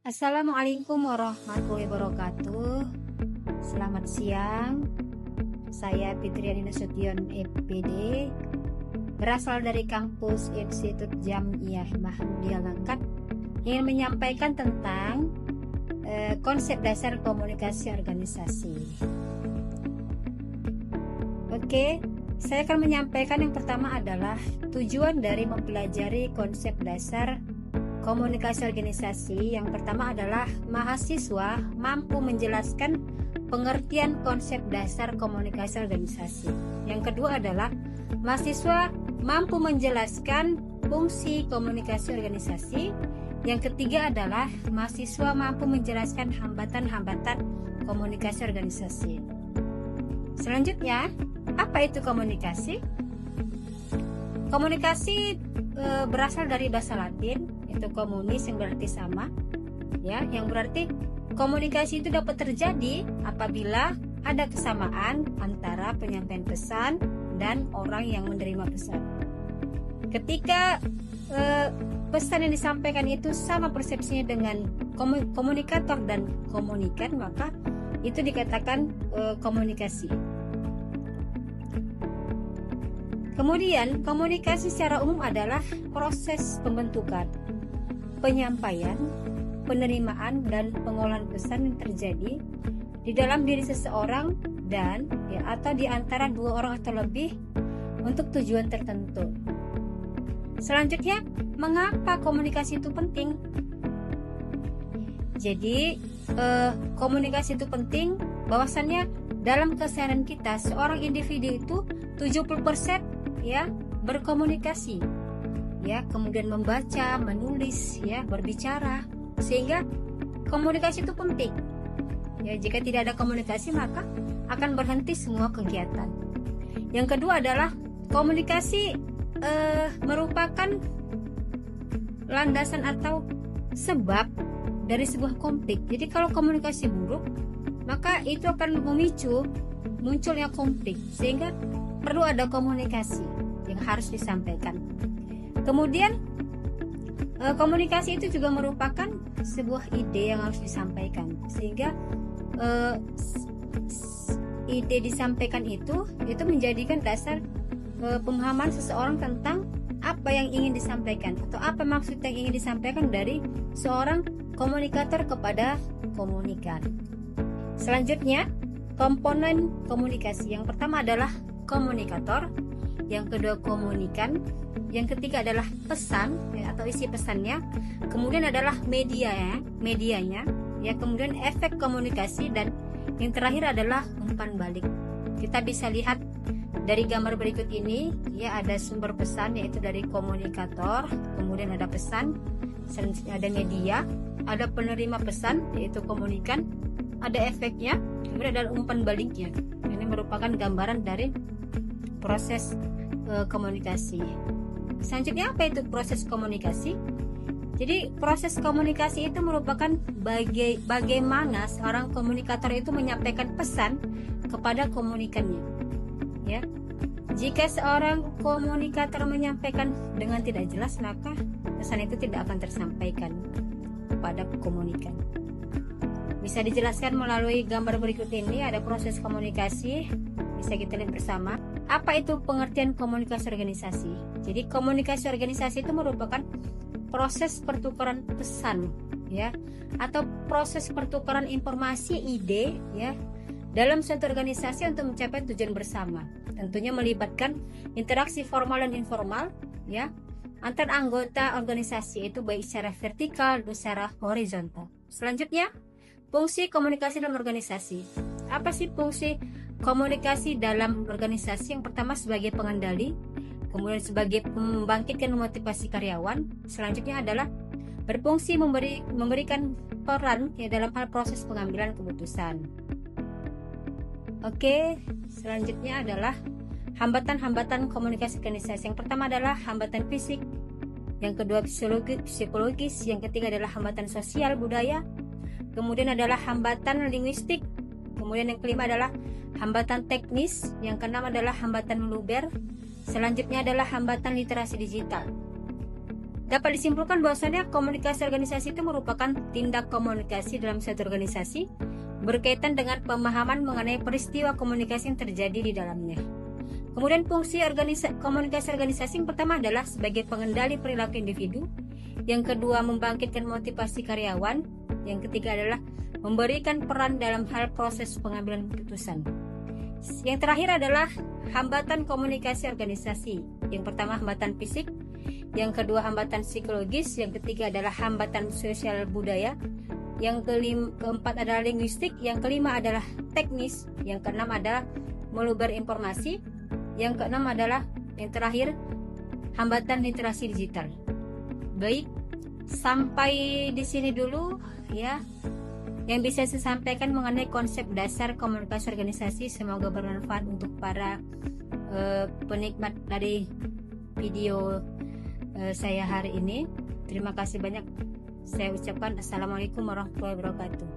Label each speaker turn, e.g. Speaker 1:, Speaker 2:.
Speaker 1: Assalamualaikum warahmatullahi wabarakatuh. Selamat siang. Saya Fitriani Nasution FPD, berasal dari kampus Institut Jamiah Mahmudiyah Langkat, ingin menyampaikan tentang konsep dasar komunikasi organisasi. Oke, saya akan menyampaikan yang pertama adalah tujuan dari mempelajari konsep dasar komunikasi organisasi. Yang pertama adalah mahasiswa mampu menjelaskan pengertian konsep dasar komunikasi organisasi. Yang kedua adalah mahasiswa mampu menjelaskan fungsi komunikasi organisasi. Yang ketiga adalah mahasiswa mampu menjelaskan hambatan-hambatan komunikasi organisasi. Selanjutnya, apa itu komunikasi? Komunikasi berasal dari bahasa Latin, itu komunis yang berarti sama, ya, yang berarti komunikasi itu dapat terjadi apabila ada kesamaan antara penyampaian pesan dan orang yang menerima pesan. Ketika pesan yang disampaikan itu sama persepsinya dengan komunikator dan komunikan, maka itu dikatakan komunikasi. Kemudian, komunikasi secara umum adalah proses pembentukan, penyampaian, penerimaan, dan pengolahan pesan yang terjadi di dalam diri seseorang dan atau di antara dua orang atau lebih untuk tujuan tertentu. Selanjutnya, mengapa komunikasi itu penting? Jadi, komunikasi itu penting bahwasannya dalam keseharian kita, seorang individu itu 70% berkomunikasi, kemudian membaca, menulis, berbicara, sehingga komunikasi itu penting. Jika tidak ada komunikasi, maka akan berhenti semua kegiatan. Yang kedua adalah komunikasi merupakan landasan atau sebab dari sebuah konflik. Jadi kalau komunikasi buruk, maka itu akan memicu munculnya konflik, sehingga perlu ada komunikasi yang harus disampaikan. Kemudian komunikasi itu juga merupakan sebuah ide yang harus disampaikan, sehingga ide disampaikan itu menjadikan dasar pemahaman seseorang tentang apa yang ingin disampaikan atau apa maksud yang ingin disampaikan dari seorang komunikator kepada komunikan. Selanjutnya, komponen komunikasi. Yang pertama adalah komunikator, yang kedua komunikan, yang ketiga adalah pesan atau isi pesannya, kemudian adalah medianya, kemudian efek komunikasi, dan yang terakhir adalah umpan balik. Kita bisa lihat dari gambar berikut ini, ada sumber pesan yaitu dari komunikator, kemudian ada pesan, selanjutnya ada media, ada penerima pesan yaitu komunikan, ada efeknya, kemudian ada umpan baliknya. Ini merupakan gambaran dari proses komunikasi. Selanjutnya, apa itu proses komunikasi? Jadi proses komunikasi itu merupakan bagaimana seorang komunikator itu menyampaikan pesan kepada komunikannya. Jika seorang komunikator menyampaikan dengan tidak jelas, maka pesan itu tidak akan tersampaikan kepada komunikan. Bisa dijelaskan melalui gambar berikut ini. Ada proses komunikasi, bisa kita lihat bersama. Apa itu pengertian komunikasi organisasi? Jadi komunikasi organisasi itu merupakan proses pertukaran pesan, atau proses pertukaran informasi, ide, dalam suatu organisasi untuk mencapai tujuan bersama. Tentunya melibatkan interaksi formal dan informal, antar anggota organisasi, itu baik secara vertikal dan secara horizontal. Selanjutnya, fungsi komunikasi dalam organisasi. Apa sih fungsi komunikasi dalam organisasi? Yang pertama sebagai pengendali, kemudian sebagai membangkitkan motivasi karyawan. Selanjutnya adalah berfungsi memberikan peran dalam hal proses pengambilan keputusan. Oke, selanjutnya adalah hambatan-hambatan komunikasi organisasi. Yang pertama adalah hambatan fisik, yang kedua psikologis, yang ketiga adalah hambatan sosial budaya, kemudian adalah hambatan linguistik, kemudian yang kelima adalah hambatan teknis, yang keenam adalah hambatan luber, selanjutnya adalah hambatan literasi digital. Dapat disimpulkan bahwasannya komunikasi organisasi itu merupakan tindak komunikasi dalam suatu organisasi berkaitan dengan pemahaman mengenai peristiwa komunikasi yang terjadi di dalamnya. Kemudian fungsi komunikasi organisasi yang pertama adalah sebagai pengendali perilaku individu, yang kedua membangkitkan motivasi karyawan, yang ketiga adalah memberikan peran dalam hal proses pengambilan keputusan. Yang terakhir adalah hambatan komunikasi organisasi. Yang pertama hambatan fisik, yang kedua hambatan psikologis, yang ketiga adalah hambatan sosial budaya, yang keempat adalah linguistik, yang kelima adalah teknis, yang keenam adalah meluber informasi, yang keenam adalah yang terakhir hambatan literasi digital. Baik, sampai di sini dulu ya yang bisa saya sampaikan mengenai konsep dasar komunikasi organisasi. Semoga bermanfaat untuk para penikmat dari video saya hari ini. Terima kasih banyak. Saya ucapkan assalamualaikum warahmatullahi wabarakatuh.